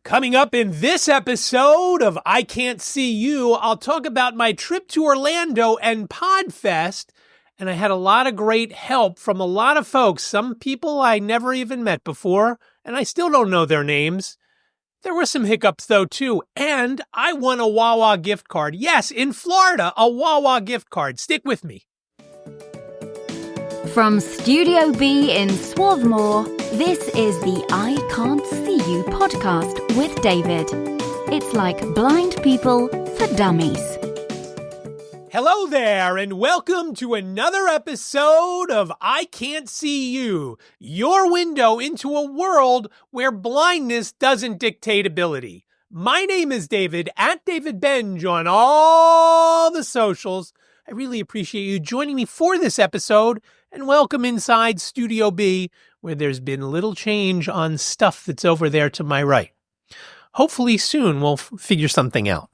Coming up in this episode of I Can't See You, I'll talk about my trip to Orlando and PodFest, and I had a lot of great help from a lot of folks, some people I never even met before, and I still don't know their names. There were some hiccups, though, too, and I won a Wawa gift card. Yes, in Florida, a Wawa gift card. Stick with me. From Studio B in Swarthmore, this is the I Can't See You podcast with David. It's like blind people for dummies. Hello there, and welcome to another episode of I Can't See You, your window into a world where blindness doesn't dictate ability. My name is David, at David Benj on all the socials. I really appreciate you joining me for this episode, and welcome inside Studio B, where there's been little change on stuff that's over there to my right. Hopefully soon we'll figure something out.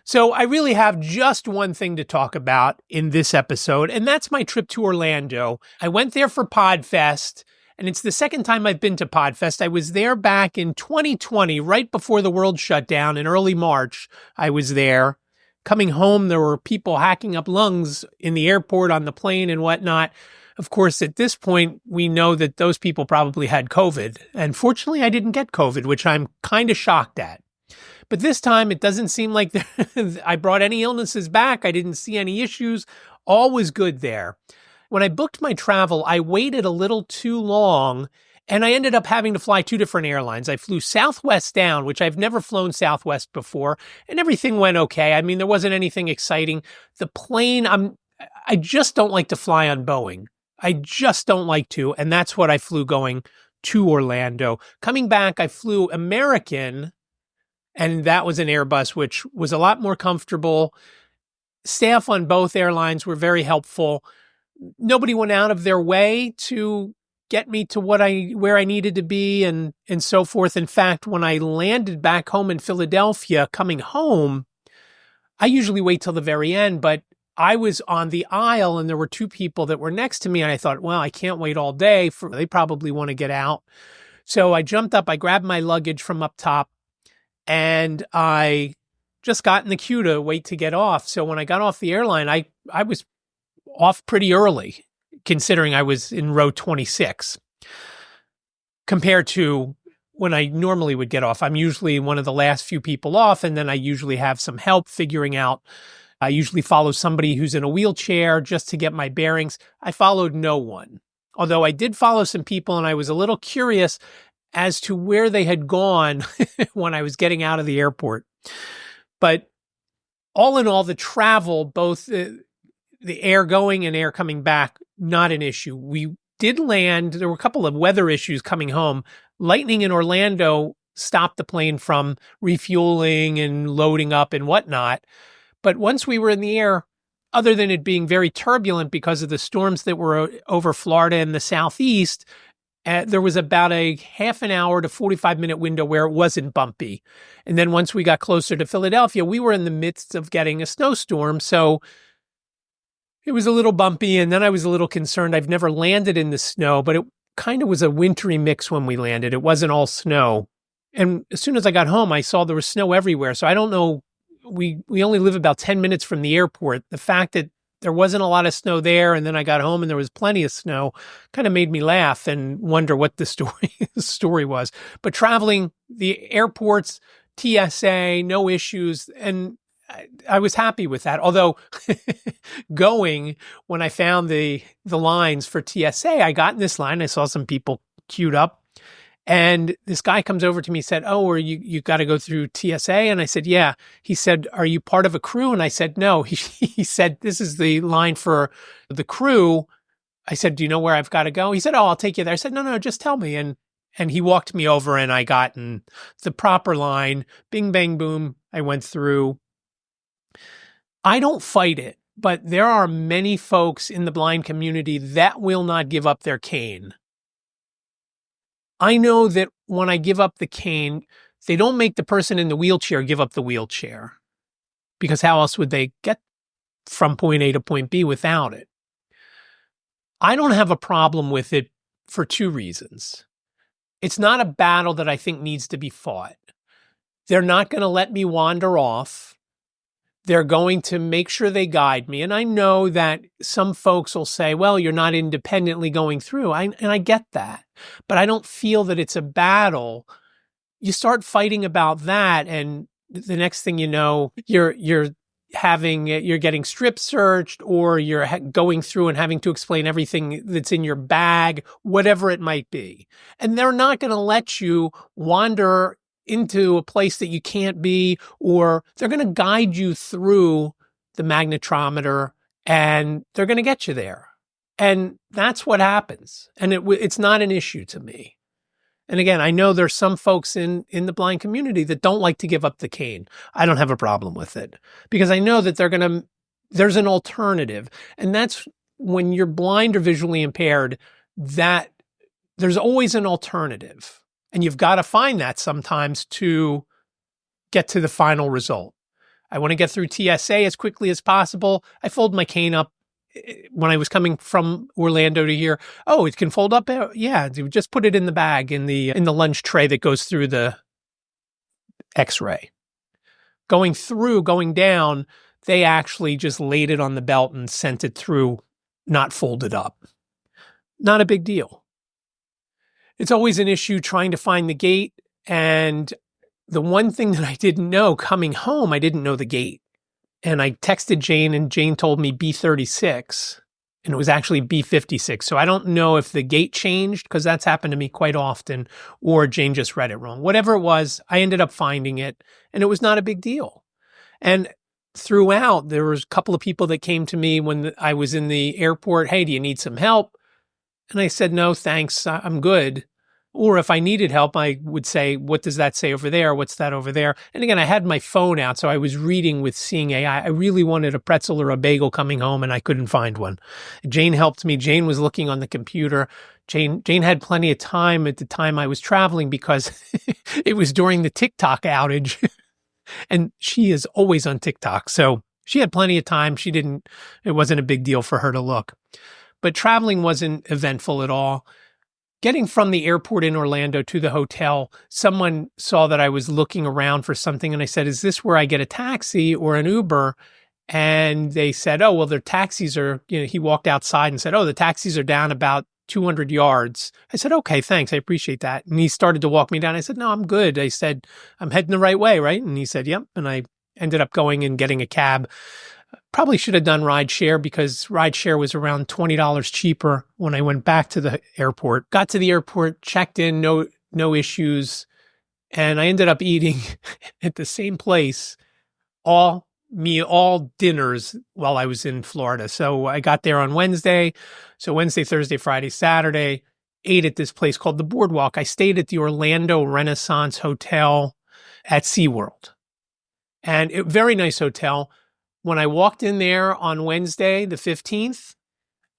So I really have just one thing to talk about in this episode, and that's my trip to Orlando. I went there for PodFest, and it's the second time I've been to PodFest. I was there back in 2020, right before the world shut down in early March. I was there. Coming home, there were people hacking up lungs in the airport, on the plane, and whatnot. Of course, at this point, we know that those people probably had COVID. And fortunately, I didn't get COVID, which I'm kind of shocked at. But this time, it doesn't seem like I brought any illnesses back. I didn't see any issues. All was good there. When I booked my travel, I waited a little too long, and I ended up having to fly two different airlines. I flew Southwest down, which I've never flown Southwest before, and everything went okay. I mean, there wasn't anything exciting. The plane, I just don't like to fly on Boeing. I just don't like to, and that's what I flew going to Orlando. Coming back, I flew American, and that was an Airbus, which was a lot more comfortable. Staff on both airlines were very helpful. Nobody went out of their way to get me to where I needed to be and so forth. In fact, when I landed back home in Philadelphia, coming home, I usually wait till the very end, but I was on the aisle and there were two people that were next to me, and I thought, well, I can't wait all day. They probably want to get out. So I jumped up, I grabbed my luggage from up top, and I just got in the queue to wait to get off. So when I got off the airline, I was off pretty early, considering I was in row 26, compared to when I normally would get off. I'm usually one of the last few people off, and then I usually have some help figuring out. I usually follow somebody who's in a wheelchair just to get my bearings. I followed no one, although I did follow some people, and I was a little curious as to where they had gone when I was getting out of the airport. But all in all, the travel, both the air going and air coming back, not an issue. We did land. There were a couple of weather issues coming home. Lightning in Orlando stopped the plane from refueling and loading up and whatnot. But once we were in the air, other than it being very turbulent because of the storms that were over Florida and the Southeast, there was about a half an hour to 45-minute window where it wasn't bumpy. And then once we got closer to Philadelphia, we were in the midst of getting a snowstorm. So it was a little bumpy, and then I was a little concerned. I've never landed in the snow, but it kind of was a wintry mix when we landed. It wasn't all snow. And as soon as I got home, I saw there was snow everywhere. So I don't know. We only live about 10 minutes from the airport. The fact that there wasn't a lot of snow there, and then I got home and there was plenty of snow, kind of made me laugh and wonder what the story was. But traveling, the airports, TSA, no issues, and I was happy with that. Although going, when I found the lines for TSA, I got in this line. I saw some people queued up, and this guy comes over to me and said, "Oh, or you got to go through TSA?" And I said, "Yeah." He said, "Are you part of a crew?" And I said, "No." He said, "This is the line for the crew." I said, "Do you know where I've got to go?" He said, "Oh, I'll take you there." I said, "No, just tell me." And he walked me over, and I got in the proper line. Bing, bang, boom. I went through. I don't fight it, but there are many folks in the blind community that will not give up their cane. I know that when I give up the cane, they don't make the person in the wheelchair give up the wheelchair, because how else would they get from point A to point B without it? I don't have a problem with it for two reasons. It's not a battle that I think needs to be fought. They're not going to let me wander off. They're going to make sure they guide me. And I know that some folks will say, well, you're not independently going through. And I get that. But I don't feel that it's a battle. You start fighting about that, and the next thing you know, you're getting strip searched, or you're going through and having to explain everything that's in your bag, whatever it might be. And they're not going to let you wander into a place that you can't be, or they're going to guide you through the magnetometer and they're going to get you there. And that's what happens. And it's not an issue to me. And again, I know there's some folks in the blind community that don't like to give up the cane. I don't have a problem with it because I know that there's an alternative. And that's when you're blind or visually impaired, that there's always an alternative. And you've got to find that sometimes to get to the final result. I want to get through TSA as quickly as possible. I fold my cane up when I was coming from Orlando to here. Oh, it can fold up. Yeah, just put it in the bag in the lunch tray that goes through the X-ray. Going down, they actually just laid it on the belt and sent it through, not folded up. Not a big deal. It's always an issue trying to find the gate. And the one thing that I didn't know coming home, I didn't know the gate. And I texted Jane, and Jane told me B36, and it was actually B56. So I don't know if the gate changed, because that's happened to me quite often, or Jane just read it wrong. Whatever it was, I ended up finding it, and it was not a big deal. And throughout, there was a couple of people that came to me when I was in the airport. Hey, do you need some help? And I said, no, thanks, I'm good. Or if I needed help, I would say, what does that say over there? What's that over there? And again, I had my phone out, so I was reading with Seeing AI. I really wanted a pretzel or a bagel coming home, and I couldn't find one. Jane helped me. Jane was looking on the computer. Jane had plenty of time at the time I was traveling, because it was during the TikTok outage. And she is always on TikTok. So she had plenty of time. It wasn't a big deal for her to look. But traveling wasn't eventful at all. Getting from the airport in Orlando to the hotel, someone saw that I was looking around for something, and I said, is this where I get a taxi or an Uber? And they said, oh, well, their taxis are, he walked outside and said, oh, the taxis are down about 200 yards. I said, okay, thanks. I appreciate that. And he started to walk me down. I said, no, I'm good. I said, I'm heading the right way, right? And he said, yep. And I ended up going and getting a cab. Probably should have done rideshare, because rideshare was around $20 cheaper when I went back to the airport. Got to the airport, checked in, no issues. And I ended up eating at the same place all dinners while I was in Florida. So I got there on Wednesday. So Wednesday, Thursday, Friday, Saturday, ate at this place called the Boardwalk. I stayed at the Orlando Renaissance Hotel at SeaWorld. And very nice hotel. When I walked in there on Wednesday, the 15th,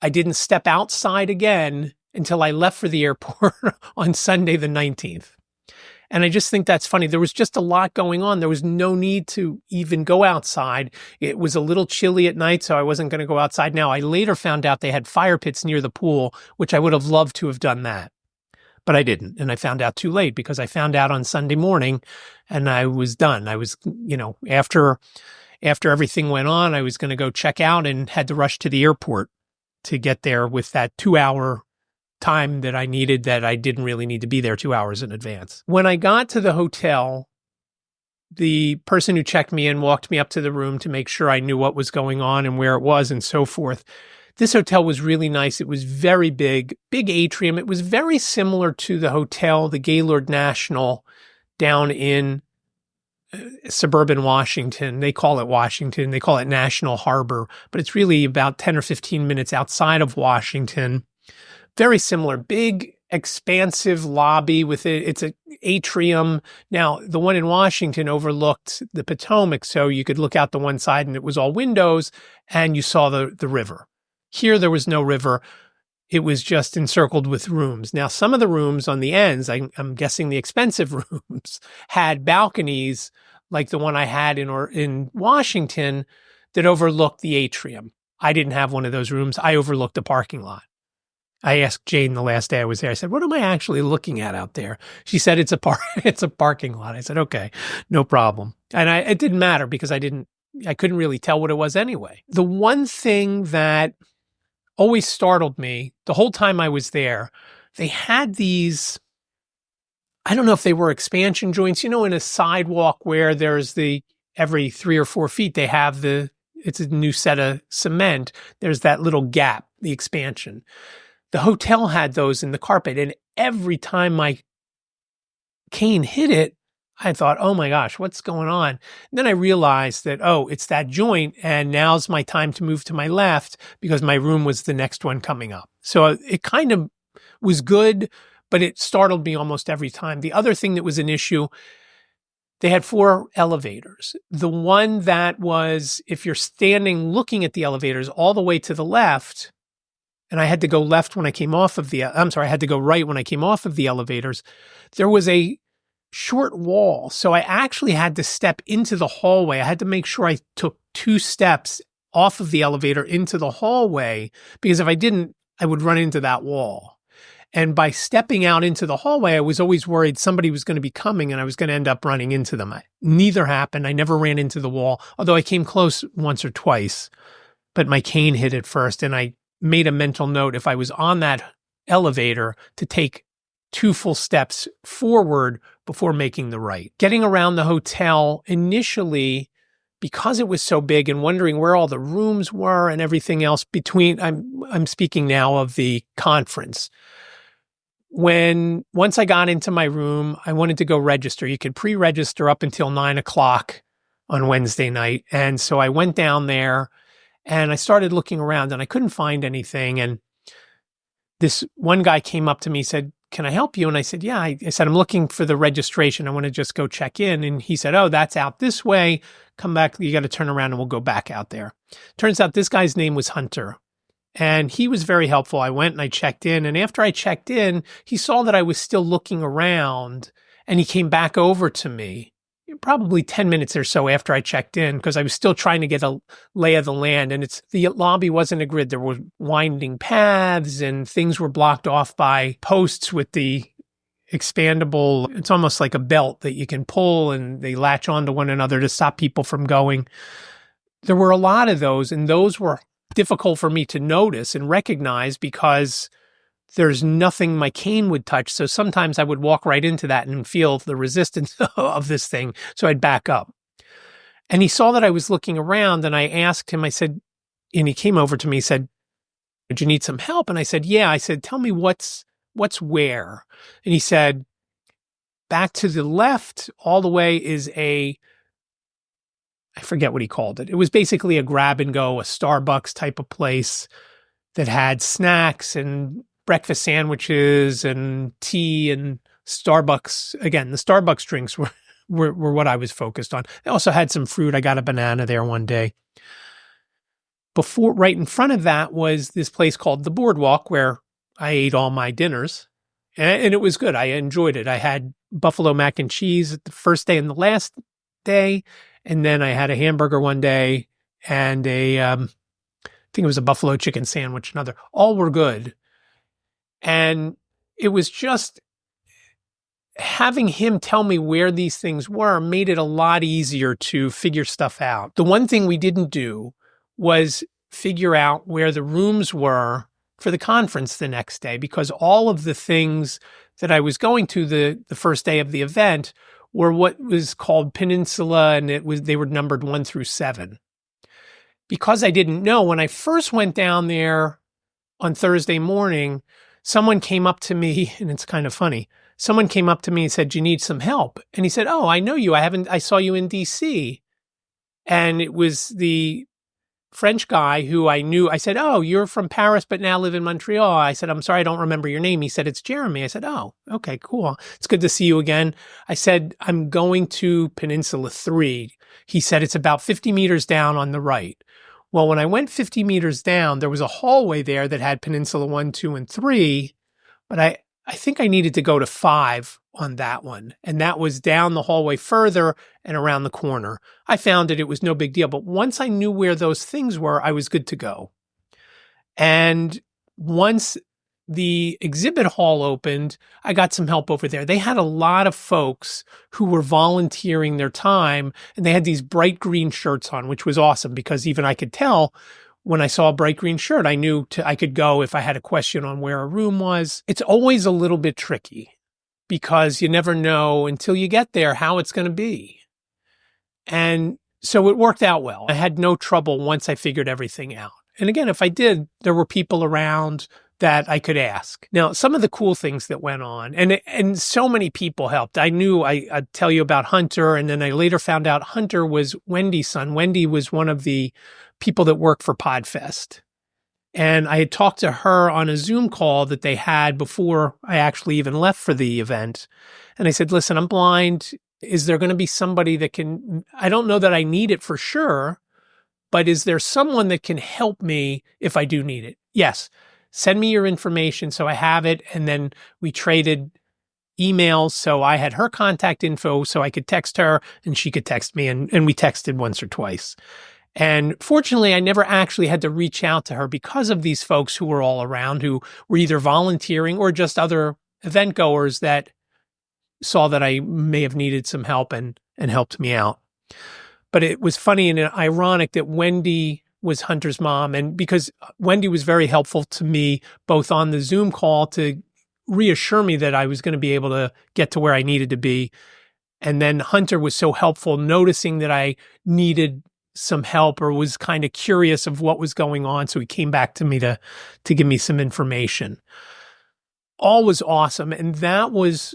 I didn't step outside again until I left for the airport on Sunday, the 19th. And I just think that's funny. There was just a lot going on. There was no need to even go outside. It was a little chilly at night, so I wasn't going to go outside. Now, I later found out they had fire pits near the pool, which I would have loved to have done that. But I didn't. And I found out too late, because I found out on Sunday morning and I was done. I was, after everything went on, I was going to go check out and had to rush to the airport to get there with that 2-hour time that I needed, that I didn't really need to be there 2 hours in advance. When I got to the hotel, the person who checked me in walked me up to the room to make sure I knew what was going on and where it was and so forth. This hotel was really nice. It was very big atrium. It was very similar to the hotel, the Gaylord National, down in suburban Washington. They call it Washington. They call it National Harbor, but it's really about 10 or 15 minutes outside of Washington. Very similar, big, expansive lobby with it. It's an atrium. Now, the one in Washington overlooked the Potomac, so you could look out the one side and it was all windows and you saw the river. Here, there was no river. It was just encircled with rooms. Now, some of the rooms on the ends, I'm guessing the expensive rooms, had balconies like the one I had in Washington that overlooked the atrium. I didn't have one of those rooms. I overlooked the parking lot. I asked Jane the last day I was there, I said, what am I actually looking at out there? She said, it's a parking lot. I said, okay, no problem. And it didn't matter because I couldn't really tell what it was anyway. The one thing that always startled me the whole time I was there, they had these, I don't know if they were expansion joints, in a sidewalk where there's every 3 or 4 feet, they have it's a new set of cement. There's that little gap, the expansion. The hotel had those in the carpet, and every time my cane hit it, I thought, oh my gosh, what's going on? And then I realized that, it's that joint, and now's my time to move to my left because my room was the next one coming up. So it kind of was good, but it startled me almost every time. The other thing that was an issue, they had 4 elevators. The one that was, if you're standing looking at the elevators all the way to the left, and I had to go left when I came off of I had to go right when I came off of the elevators, there was a short wall. So I actually had to step into the hallway. I had to make sure I took 2 steps off of the elevator into the hallway, because if I didn't, I would run into that wall. And by stepping out into the hallway, I was always worried somebody was going to be coming and I was going to end up running into them. Neither happened. I never ran into the wall, although I came close once or twice, but my cane hit it first. And I made a mental note, if I was on that elevator, to take 2 full steps forward before making the right. Getting around the hotel initially, because it was so big and wondering where all the rooms were and everything else I'm speaking now of the conference. Once I got into my room, I wanted to go register. You could pre-register up until 9:00 on Wednesday night. And so I went down there and I started looking around and I couldn't find anything. And this one guy came up to me, said, can I help you? And I said, yeah. I said, I'm looking for the registration. I want to just go check in. And he said, oh, that's out this way. Come back. You got to turn around and we'll go back out there. Turns out this guy's name was Hunter. And he was very helpful. I went and I checked in. And after I checked in, he saw that I was still looking around and he came back over to me probably 10 minutes or so after I checked in, because I was still trying to get a lay of the land. And the lobby wasn't a grid. There were winding paths and things were blocked off by posts with the expandable, it's almost like a belt that you can pull and they latch onto one another to stop people from going. There were a lot of those, and those were difficult for me to notice and recognize because there's nothing my cane would touch. So sometimes I would walk right into that and feel the resistance of this thing. So I'd back up. And he saw that I was looking around and I asked him, I said, and he came over to me, he said, "Do you need some help?" And I said, "Yeah." I said, "Tell me what's where." And he said, "Back to the left all the way is I forget what he called it. It was basically a grab and go, a Starbucks type of place that had snacks and breakfast sandwiches and tea and Starbucks. Again, the Starbucks drinks were what I was focused on. They also had some fruit. I got a banana there one day. Right in front of that was this place called the Boardwalk, where I ate all my dinners, and it was good. I enjoyed it. I had buffalo mac and cheese the first day and the last day, and then I had a hamburger one day and I think it was a buffalo chicken sandwich another. All were good. And it was just having him tell me where these things were made it a lot easier to figure stuff out. The one thing we didn't do was figure out where the rooms were for the conference the next day, because all of the things that I was going to the first day of the event were what was called Peninsula, and they were numbered 1 through 7. Because I didn't know, when I first went down there on Thursday morning, someone came up to me, and it's kind of funny. Someone came up to me and said, "Do you need some help?" And he said, "Oh, I know you. I saw you in DC." And it was the French guy who I knew. I said, "Oh, you're from Paris, but now live in Montreal." I said, "I'm sorry, I don't remember your name." He said, "It's Jeremy." I said, "Oh, okay, cool. It's good to see you again." I said, "I'm going to Peninsula 3. He said, "It's about 50 meters down on the right." Well, when I went 50 meters down, there was a hallway there that had Peninsula 1, 2, and 3, but I think I needed to go to 5 on that one. And that was down the hallway further and around the corner. I found it was no big deal. But once I knew where those things were, I was good to go. And once the exhibit hall opened, I got some help over there. They had a lot of folks who were volunteering their time, and they had these bright green shirts on, which was awesome because even I could tell when I saw a bright green shirt, I knew I could go if I had a question on where a room was. It's always a little bit tricky because you never know until you get there how it's going to be. And so it worked out well. I had no trouble once I figured everything out. And again, if I did, there were people around that I could ask. Now, some of the cool things that went on, and so many people helped. I knew I'd tell you about Hunter, and then I later found out Hunter was Wendy's son. Wendy was one of the people that worked for PodFest. And I had talked to her on a Zoom call that they had before I actually even left for the event. And I said, listen, I'm blind. Is there going to be somebody that can, I don't know that I need it for sure, but is there someone that can help me if I do need it? Yes. Send me your information so I have it. And then we traded emails. So I had her contact info so I could text her and she could text me. And we texted once or twice. And fortunately, I never actually had to reach out to her because of these folks who were all around who were either volunteering or just other event goers that saw that I may have needed some help and helped me out. But it was funny and ironic that Wendy was Hunter's mom. And because Wendy was very helpful to me, both on the Zoom call to reassure me that I was going to be able to get to where I needed to be. And then Hunter was so helpful noticing that I needed some help or was kind of curious of what was going on. So he came back to me to give me some information. All was awesome. And that was,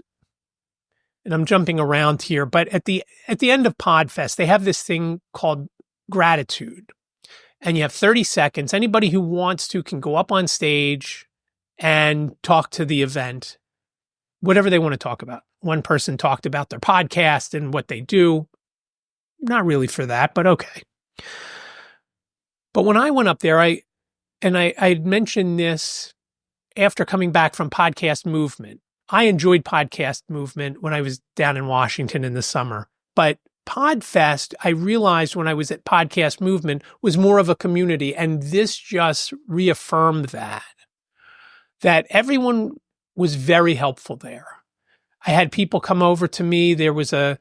and I'm jumping around here, but at the end of PodFest, they have this thing called gratitude. And you have 30 seconds. Anybody who wants to can go up on stage and talk to the event, whatever they want to talk about. One person talked about their podcast and what they do. Not really for that, but okay. But when I went up there, I had mentioned this after coming back from Podcast Movement. I enjoyed Podcast Movement when I was down in Washington in the summer. But PodFest, I realized when I was at Podcast Movement, was more of a community. And this just reaffirmed that everyone was very helpful there. I had people come over to me. There was an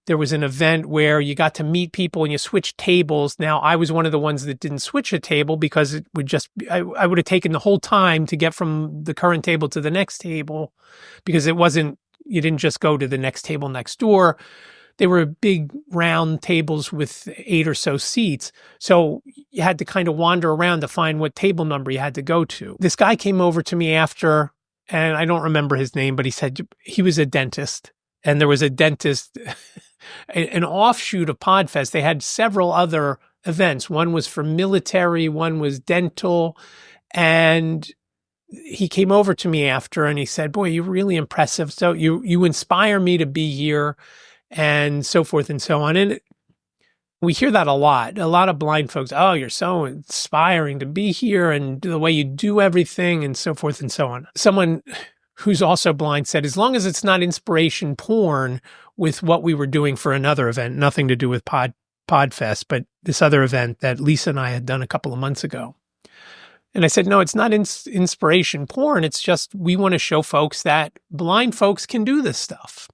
event where you got to meet people and you switched tables. Now, I was one of the ones that didn't switch a table because it would just, I would have taken the whole time to get from the current table to the next table because you didn't just go to the next table next door. They were big round tables with 8 or so seats. So you had to kind of wander around to find what table number you had to go to. This guy came over to me after, and I don't remember his name, but he said he was a dentist. And there was a dentist, an offshoot of PodFest. They had several other events. One was for military, one was dental. And he came over to me after and he said, boy, you're really impressive. So you inspire me to be here and so forth and so on. And we hear that a lot of blind folks. Oh, you're so inspiring to be here and the way you do everything and so forth and so on. Someone who's also blind said, as long as it's not inspiration porn with what we were doing for another event, nothing to do with PodFest, but this other event that Lisa and I had done a couple of months ago. And I said, no, it's not inspiration porn. It's just we want to show folks that blind folks can do this stuff.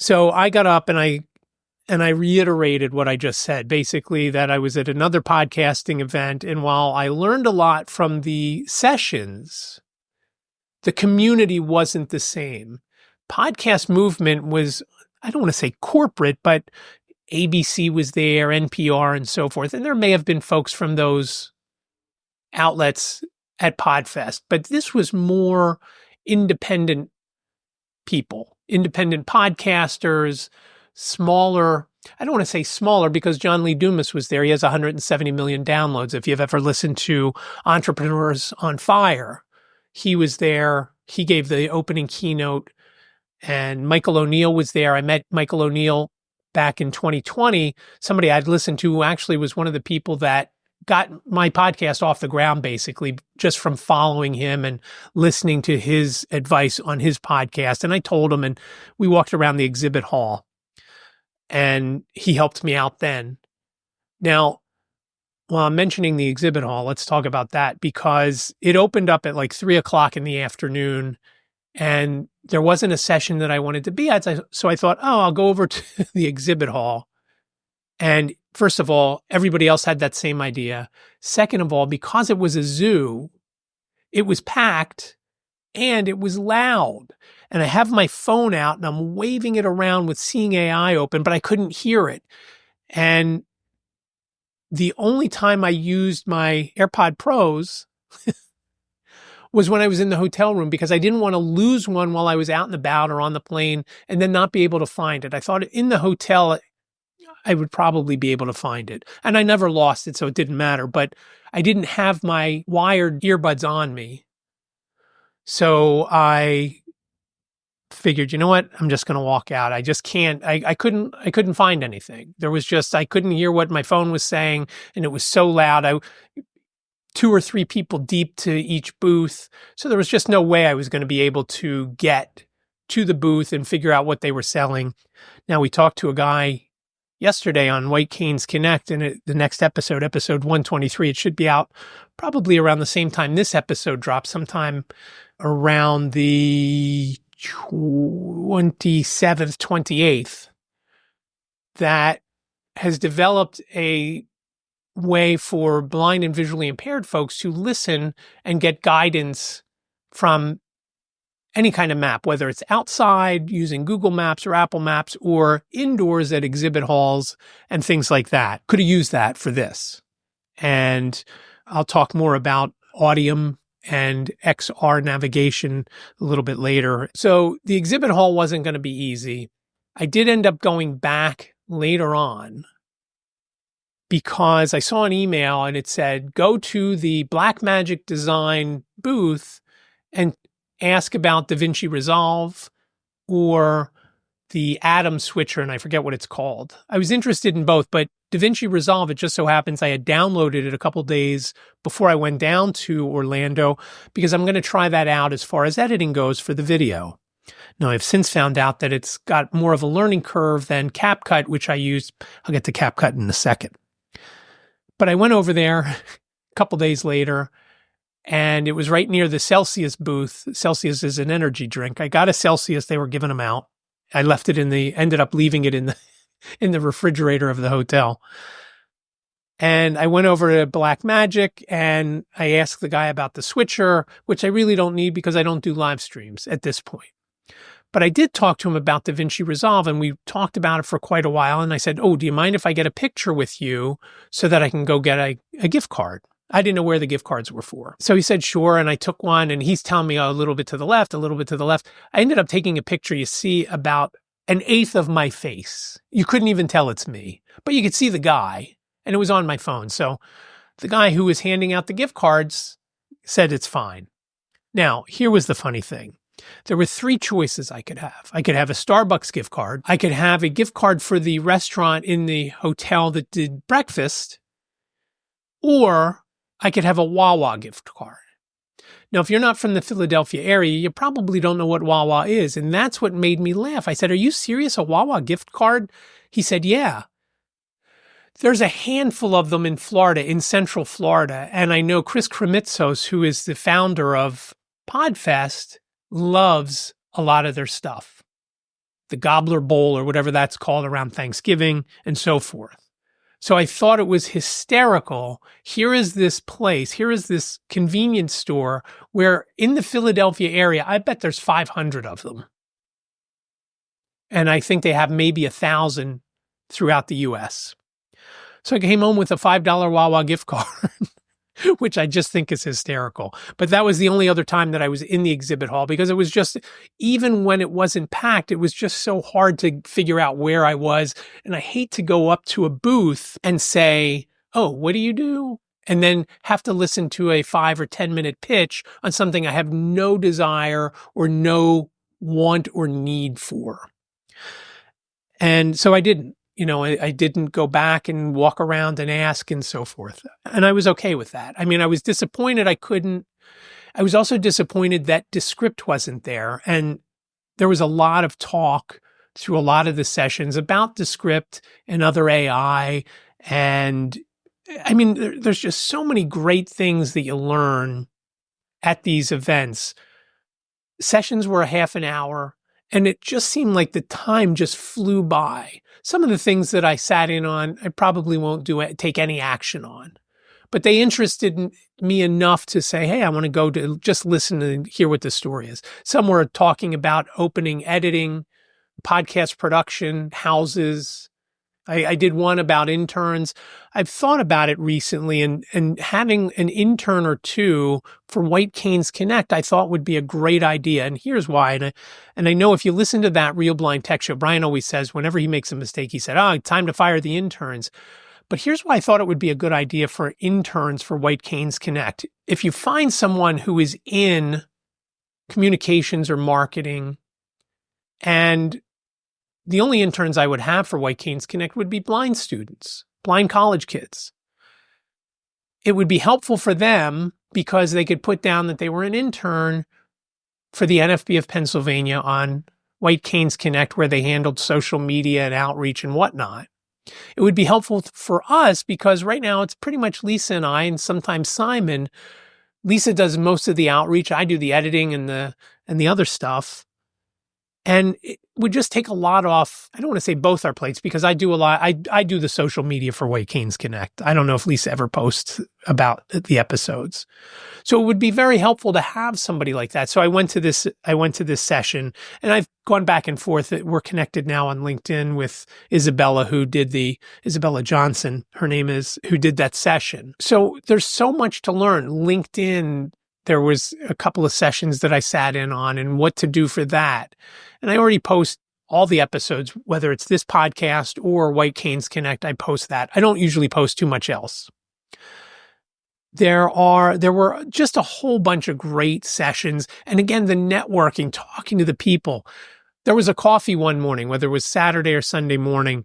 So I got up and I reiterated what I just said, basically that I was at another podcasting event. And while I learned a lot from the sessions, the community wasn't the same. Podcast Movement was, I don't want to say corporate, but ABC was there, NPR and so forth. And there may have been folks from those outlets at PodFest, but this was more independent people, independent podcasters, smaller. I don't want to say smaller because John Lee Dumas was there. He has 170 million downloads. If you've ever listened to Entrepreneurs on Fire, he was there. He gave the opening keynote and Michael O'Neill was there. I met Michael O'Neill back in 2020. Somebody I'd listened to who actually was one of the people that got my podcast off the ground, basically, just from following him and listening to his advice on his podcast. And I told him, and we walked around the exhibit hall, and he helped me out then. Now, Well, I'm mentioning the exhibit hall. Let's talk about that because it opened up at like 3:00 in the afternoon and there wasn't a session that I wanted to be at. So I thought, oh, I'll go over to the exhibit hall. And first of all, everybody else had that same idea. Second of all, because it was a zoo, it was packed and it was loud. And I have my phone out and I'm waving it around with Seeing AI open, but I couldn't hear it. And the only time I used my AirPod Pros was when I was in the hotel room because I didn't want to lose one while I was out and about or on the plane and then not be able to find it. I thought in the hotel, I would probably be able to find it. And I never lost it, so it didn't matter. But I didn't have my wired earbuds on me. So I figured, you know what? I'm just going to walk out. I just can't, I couldn't find anything. There was just, I couldn't hear what my phone was saying and it was so loud. 2 or 3 people deep to each booth. So there was just no way I was going to be able to get to the booth and figure out what they were selling. Now we talked to a guy yesterday on White Canes Connect and the next episode, episode 123, it should be out probably around the same time this episode drops, sometime around the 27th, 28th, that has developed a way for blind and visually impaired folks to listen and get guidance from any kind of map, whether it's outside using Google Maps or Apple Maps or indoors at exhibit halls and things like that. Could have used that for this. And I'll talk more about Audium and XR navigation a little bit later. So the exhibit hall wasn't going to be easy. I did end up going back later on because I saw an email and it said, go to the Blackmagic Design booth and ask about DaVinci Resolve or the Atom Switcher, and I forget what it's called. I was interested in both, but DaVinci Resolve, it just so happens I had downloaded it a couple days before I went down to Orlando because I'm going to try that out as far as editing goes for the video. Now, I've since found out that it's got more of a learning curve than CapCut, which I used. I'll get to CapCut in a second. But I went over there a couple days later, and it was right near the Celsius booth. Celsius is an energy drink. I got a Celsius. They were giving them out. I left it ended up leaving it in the refrigerator of the hotel. And I went over to Blackmagic and I asked the guy about the switcher, which I really don't need because I don't do live streams at this point. But I did talk to him about DaVinci Resolve and we talked about it for quite a while. And I said, oh, do you mind if I get a picture with you so that I can go get a gift card? I didn't know where the gift cards were for. So he said, sure. And I took one and he's telling me a little bit to the left, a little bit to the left. I ended up taking a picture. You see about 1/8 of my face. You couldn't even tell it's me, but you could see the guy and it was on my phone. So the guy who was handing out the gift cards said it's fine. Now, here was the funny thing. There were 3 choices I could have. I could have a Starbucks gift card. I could have a gift card for the restaurant in the hotel that did breakfast, or I could have a Wawa gift card. Now, if you're not from the Philadelphia area, you probably don't know what Wawa is. And that's what made me laugh. I said, are you serious? A Wawa gift card? He said, yeah. There's a handful of them in Florida, in Central Florida. And I know Chris Kremitzos, who is the founder of PodFest, loves a lot of their stuff. The Gobbler Bowl or whatever that's called around Thanksgiving and so forth. So I thought it was hysterical. Here is this place, here is this convenience store where in the Philadelphia area, I bet there's 500 of them. And I think they have maybe 1,000 throughout the US. So I came home with a $5 Wawa gift card, which I just think is hysterical. But that was the only other time that I was in the exhibit hall because it was just, even when it wasn't packed, it was just so hard to figure out where I was. And I hate to go up to a booth and say, oh, what do you do? And then have to listen to a 5 or 10 minute pitch on something I have no desire or no want or need for. And so I didn't. I didn't go back and walk around and ask and so forth. And I was okay with that. I mean, I was disappointed I was also disappointed that Descript wasn't there. And there was a lot of talk through a lot of the sessions about Descript and other AI. And I mean, there's just so many great things that you learn at these events. Sessions were a half an hour, and it just seemed like the time just flew by. Some of the things that I sat in on, I probably won't take any action on. But they interested me enough to say, hey, I want to go to just listen and hear what the story is. Some were talking about opening editing, podcast production, houses. I did one about interns. I've thought about it recently, and having an intern or two for White Canes Connect, I thought would be a great idea. And here's why. And I know if you listen to that Real Blind Tech Show, Brian always says whenever he makes a mistake, he said, time to fire the interns. But here's why I thought it would be a good idea for interns for White Canes Connect. If you find someone who is in communications or marketing, and the only interns I would have for White Canes Connect would be blind students, blind college kids. It would be helpful for them because they could put down that they were an intern for the NFB of Pennsylvania on White Canes Connect, where they handled social media and outreach and whatnot. It would be helpful for us because right now it's pretty much Lisa and I, and sometimes Simon. Lisa does most of the outreach. I do the editing and the other stuff. And it would just take a lot off. I don't want to say both our plates because I do a lot. I do the social media for White Canes Connect. I don't know if Lisa ever posts about the episodes. So it would be very helpful to have somebody like that. So I went to this session, and I've gone back and forth. We're connected now on LinkedIn with Isabella, Isabella Johnson, her name is, who did that session. So there's so much to learn. LinkedIn, there was a couple of sessions that I sat in on and what to do for that. And I already post all the episodes, whether it's this podcast or White Canes Connect, I post that. I don't usually post too much else. There were just a whole bunch of great sessions. And again, the networking, talking to the people. There was a coffee one morning, whether it was Saturday or Sunday morning.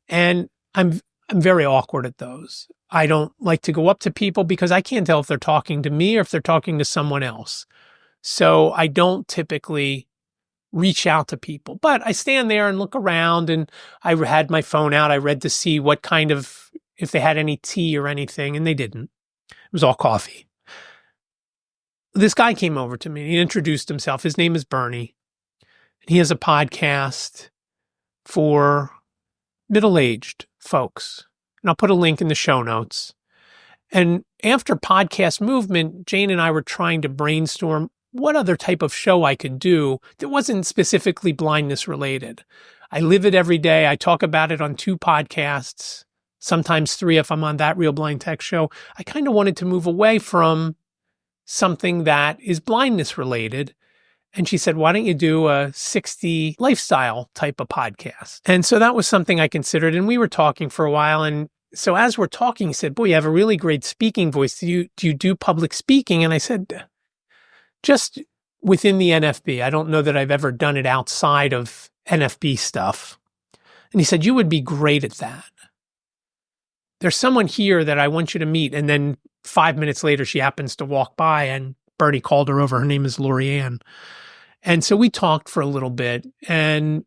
And I'm very awkward at those. I don't like to go up to people because I can't tell if they're talking to me or if they're talking to someone else. So I don't typically reach out to people, but I stand there and look around, and I had my phone out. I read to see what if they had any tea or anything, and they didn't. It was all coffee. This guy came over to me. He introduced himself. His name is Bernie. He has a podcast for middle-aged folks. And I'll put a link in the show notes. And after Podcast Movement, Jane and I were trying to brainstorm what other type of show I could do that wasn't specifically blindness related. I live it every day. I talk about it on 2 podcasts, sometimes 3 if I'm on that Real Blind Tech Show. I kind of wanted to move away from something that is blindness related. And she said, why don't you do a 60 lifestyle type of podcast? And so that was something I considered. And we were talking for a while. And so as we're talking, he said, boy, you have a really great speaking voice. Do you do public speaking? And I said, just within the NFB. I don't know that I've ever done it outside of NFB stuff. And he said, you would be great at that. There's someone here that I want you to meet. And then 5 minutes later, she happens to walk by, and Bernie called her over. Her name is Lorianne. And so we talked for a little bit, and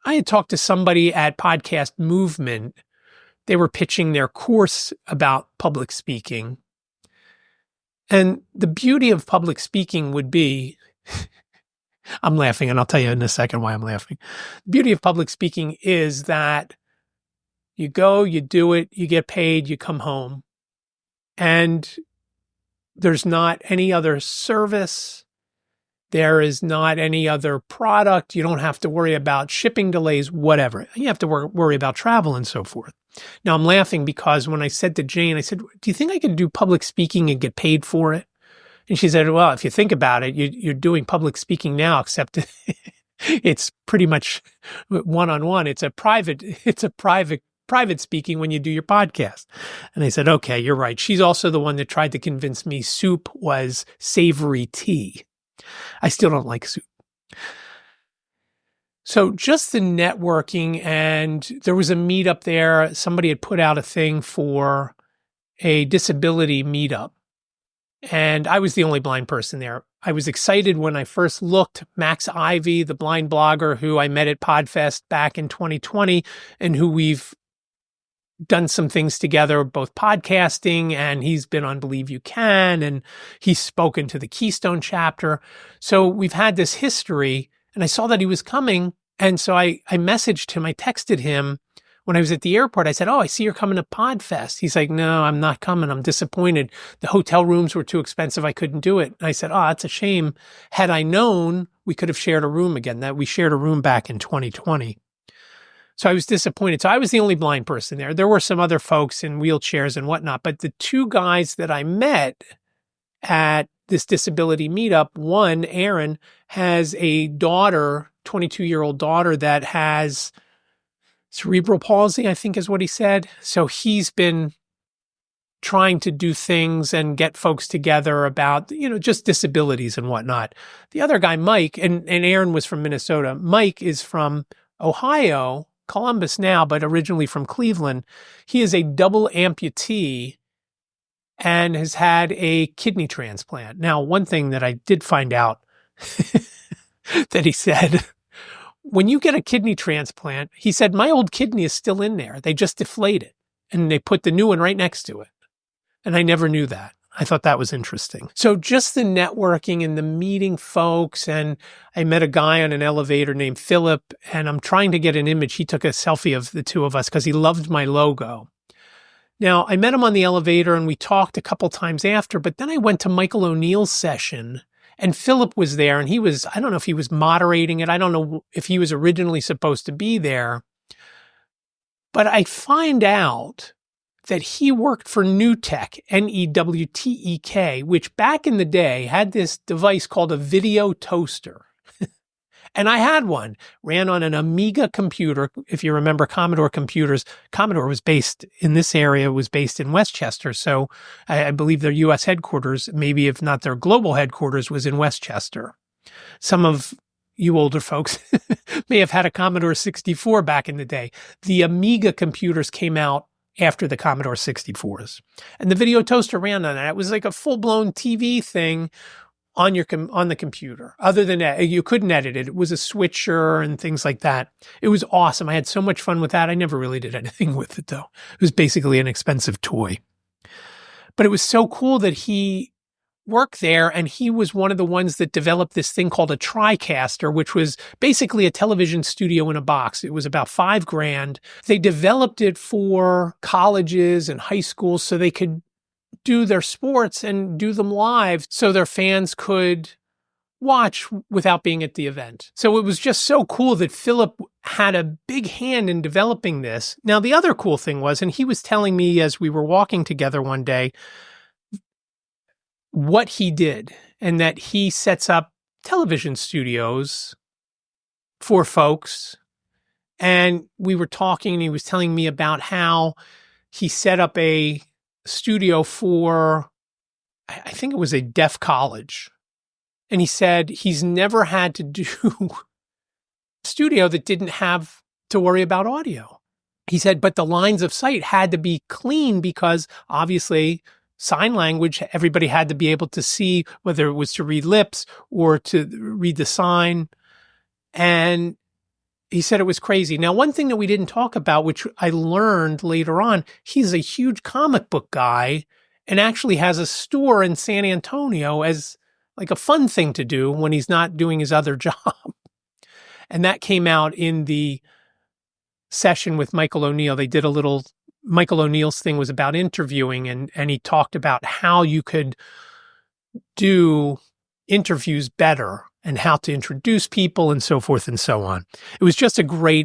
I had talked to somebody at Podcast Movement. They were pitching their course about public speaking. And the beauty of public speaking would be, I'm laughing, and I'll tell you in a second why I'm laughing. The beauty of public speaking is that you go, you do it, you get paid, you come home. And there's not any other service. There is not any other product. You don't have to worry about shipping delays, whatever. You have to worry about travel and so forth. Now, I'm laughing because when I said to Jane, I said, do you think I could do public speaking and get paid for it? And she said, well, if you think about it, you're doing public speaking now, except it's pretty much one-on-one. It's a private speaking when you do your podcast. And I said, okay, you're right. She's also the one that tried to convince me soup was savory tea. I still don't like soup. So just the networking, and there was a meetup there. Somebody had put out a thing for a disability meetup, and I was the only blind person there. I was excited when I first looked. Max Ivy, the blind blogger who I met at PodFest back in 2020 and who we've done some things together, both podcasting, and he's been on Believe You Can, and he's spoken to the Keystone chapter. So we've had this history, and I saw that he was coming. And so I messaged him, I texted him when I was at the airport. I said, "Oh, I see you're coming to PodFest." He's like, "No, I'm not coming. I'm disappointed. The hotel rooms were too expensive. I couldn't do it." And I said, "Oh, that's a shame. Had I known, we could have shared a room again." That we shared a room back in 2020. So I was disappointed. So I was the only blind person there. There were some other folks in wheelchairs and whatnot, but the two guys that I met at this disability meetup, one, Aaron, has a daughter, 22-year-old daughter that has cerebral palsy, I think is what he said. So he's been trying to do things and get folks together about, just disabilities and whatnot. The other guy, Mike, and Aaron was from Minnesota. Mike is from Ohio, Columbus now, but originally from Cleveland. He is a double amputee and has had a kidney transplant. Now, one thing that I did find out that he said, when you get a kidney transplant, he said, my old kidney is still in there. They just deflate it and they put the new one right next to it. And I never knew that. I thought that was interesting. So just the networking and the meeting folks. And I met a guy on an elevator named Philip, and I'm trying to get an image. He took a selfie of the two of us because he loved my logo. Now, I met him on the elevator and we talked a couple times after, but then I went to Michael O'Neill's session and Philip was there, and I don't know if he was moderating it. I don't know if he was originally supposed to be there, but I find out that he worked for Newtek, Newtek, which back in the day had this device called a video toaster. And I had one, ran on an Amiga computer. If you remember Commodore computers, Commodore was based in this area, was based in Westchester. So I believe their U.S. headquarters, maybe if not their global headquarters, was in Westchester. Some of you older folks may have had a Commodore 64 back in the day. The Amiga computers came out after the Commodore 64s. And the video toaster ran on that. It was like a full-blown TV thing on the computer. Other than that, you couldn't edit it. It was a switcher and things like that. It was awesome. I had so much fun with that. I never really did anything with it, though. It was basically an expensive toy. But it was so cool that he worked there, and he was one of the ones that developed this thing called a TriCaster, which was basically a television studio in a box. It was about $5,000. They developed it for colleges and high schools so they could do their sports and do them live so their fans could watch without being at the event. So it was just so cool that Philip had a big hand in developing this. Now, the other cool thing was, and he was telling me as we were walking together one day, what he did, and that he sets up television studios for folks. And we were talking, and he was telling me about how he set up a studio for, I think it was a deaf college. And he said he's never had to do a studio that didn't have to worry about audio. He said, but the lines of sight had to be clean because obviously sign language, everybody had to be able to see, whether it was to read lips or to read the sign. And he said it was crazy. Now, one thing that we didn't talk about, which I learned later on, he's a huge comic book guy and actually has a store in San Antonio as like a fun thing to do when he's not doing his other job. And that came out in the session with Michael O'Neill. They did a little, Michael O'Neill's thing was about interviewing, and he talked about how you could do interviews better and how to introduce people and so forth and so on. It was just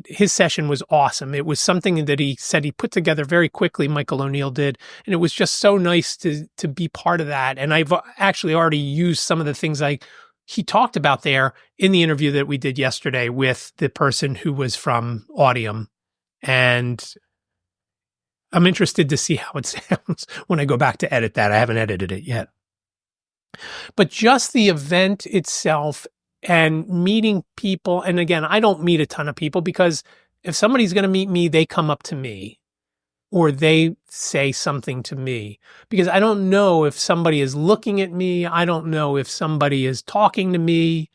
his session was awesome. It was something that he said he put together very quickly, Michael O'Neill did. And it was just so nice to be part of that. And I've actually already used some of the things he talked about there in the interview that we did yesterday with the person who was from Audium. And I'm interested to see how it sounds when I go back to edit that. I haven't edited it yet. But just the event itself and meeting people. And again, I don't meet a ton of people because if somebody's going to meet me, they come up to me or they say something to me because I don't know if somebody is looking at me. I don't know if somebody is talking to me.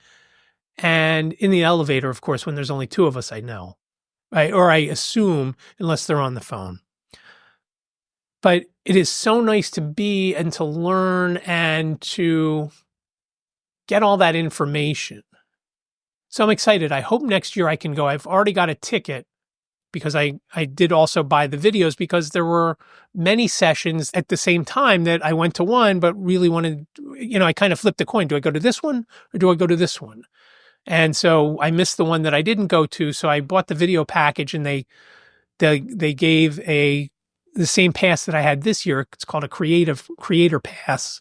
And in the elevator, of course, when there's only two of us, I know, right? Or I assume, unless they're on the phone. But it is so nice to be and to learn and to get all that information. So I'm excited. I hope next year I can go. I've already got a ticket because I did also buy the videos because there were many sessions at the same time that I went to one, but really wanted, I kind of flipped the coin. Do I go to this one or do I go to this one? And so I missed the one that I didn't go to. So I bought the video package and they gave the same pass that I had this year. It's called a creator pass.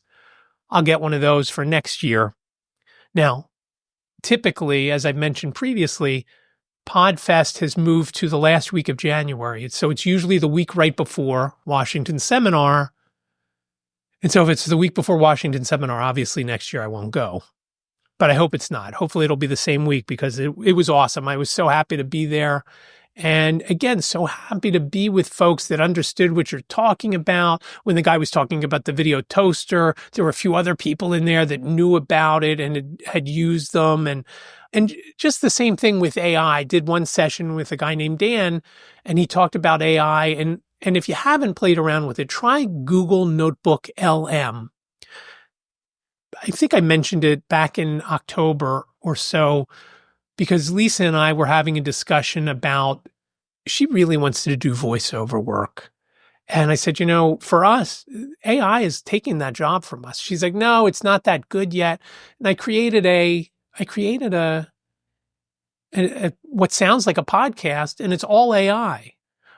I'll get one of those for next year. Now, typically, as I've mentioned previously, PodFest has moved to the last week of January. So it's usually the week right before Washington Seminar. And so if it's the week before Washington Seminar, obviously next year I won't go. But I hope it's not. Hopefully it'll be the same week because it was awesome. I was so happy to be there. And again, so happy to be with folks that understood what you're talking about. When the guy was talking about the video toaster, there were a few other people in there that knew about it and had used them. And just the same thing with AI. I did one session with a guy named Dan, and he talked about AI. And if you haven't played around with it, try Google Notebook LM. I think I mentioned it back in October or so, because Lisa and I were having a discussion about she really wants to do voiceover work. And I said, for us, AI is taking that job from us. She's like, no, it's not that good yet. And I created a what sounds like a podcast, and it's all AI.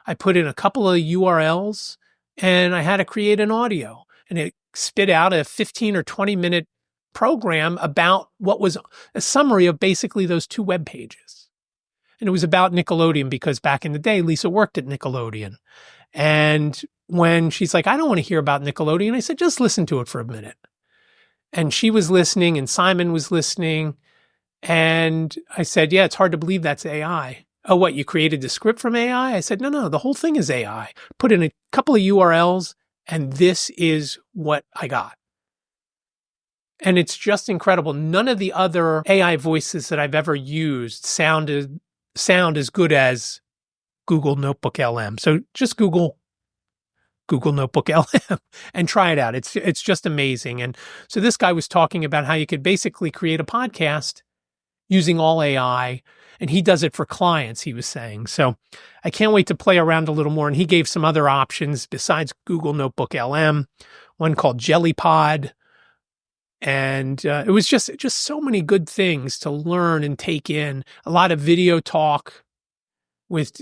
I put in a couple of URLs and I had to create an audio, and it spit out a 15 or 20 minute program about what was a summary of basically those 2 web pages. And it was about Nickelodeon because back in the day, Lisa worked at Nickelodeon. And when she's like, I don't want to hear about Nickelodeon, I said, just listen to it for a minute. And she was listening and Simon was listening. And I said, yeah, it's hard to believe that's AI. Oh, what, you created the script from AI? I said, no, the whole thing is AI. Put in a couple of URLs and this is what I got. And it's just incredible. None of the other AI voices that I've ever used sound as good as Google Notebook LM. So just Google Notebook LM and try it out. It's just amazing. And so this guy was talking about how you could basically create a podcast using all AI, and he does it for clients, he was saying. So I can't wait to play around a little more. And he gave some other options besides Google Notebook LM, one called JellyPod. And it was just so many good things to learn and take in. A lot of video talk with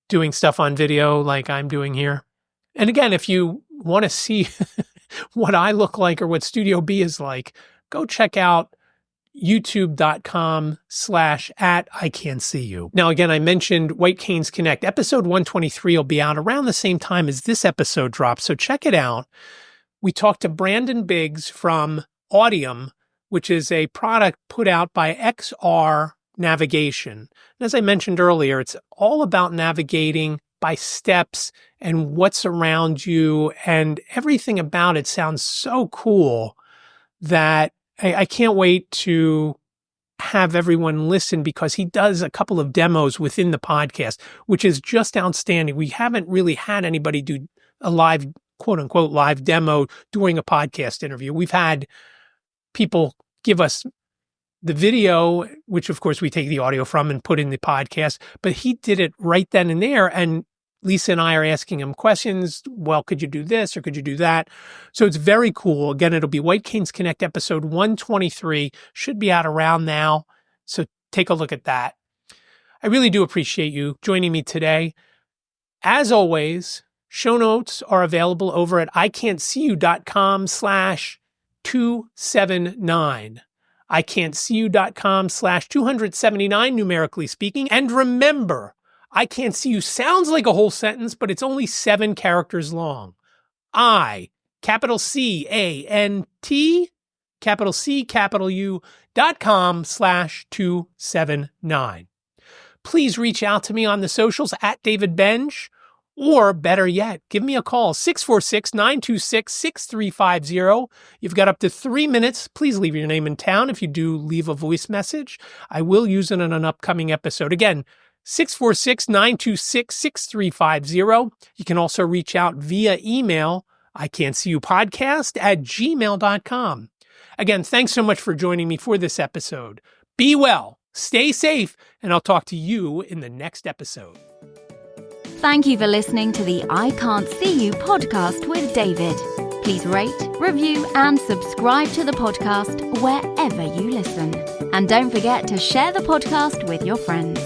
doing stuff on video like I'm doing here. And again, if you want to see what I look like or what Studio B is like, go check out youtube.com/@ICan'tSeeYou. Now, again, I mentioned White Canes Connect. Episode 123 will be out around the same time as this episode drops, so check it out. We talked to Brandon Biggs from Audium, which is a product put out by XR Navigation. And as I mentioned earlier, it's all about navigating by steps and what's around you, and everything about it sounds so cool that I can't wait to have everyone listen, because he does a couple of demos within the podcast, which is just outstanding. We haven't really had anybody do a live, quote unquote, live demo during a podcast interview. We've had people give us the video, which of course we take the audio from and put in the podcast, but he did it right then and there. And Lisa and I are asking him questions. Well, could you do this or could you do that? So it's very cool. Again, it'll be White Canes Connect episode 123, should be out around now. So take a look at that. I really do appreciate you joining me today. As always, show notes are available over at ican'tseeyou.com/279. ican'tseeyou.com/279, numerically speaking. And remember, I Can't See You sounds like a whole sentence, but it's only 7 characters long. iCan'tSeeU.com/279. Please reach out to me on the socials at David Benj, or better yet, give me a call, 646-926-6350. You've got up to 3 minutes. Please leave your name and town. If you do leave a voice message, I will use it in an upcoming episode. Again, 646-926-6350. You can also reach out via email, ican'tseeyouPodcast@gmail.com. Again, thanks so much for joining me for this episode. Be well, stay safe, and I'll talk to you in the next episode. Thank you for listening to the I Can't See You podcast with David. Please rate, review, and subscribe to the podcast wherever you listen. And don't forget to share the podcast with your friends.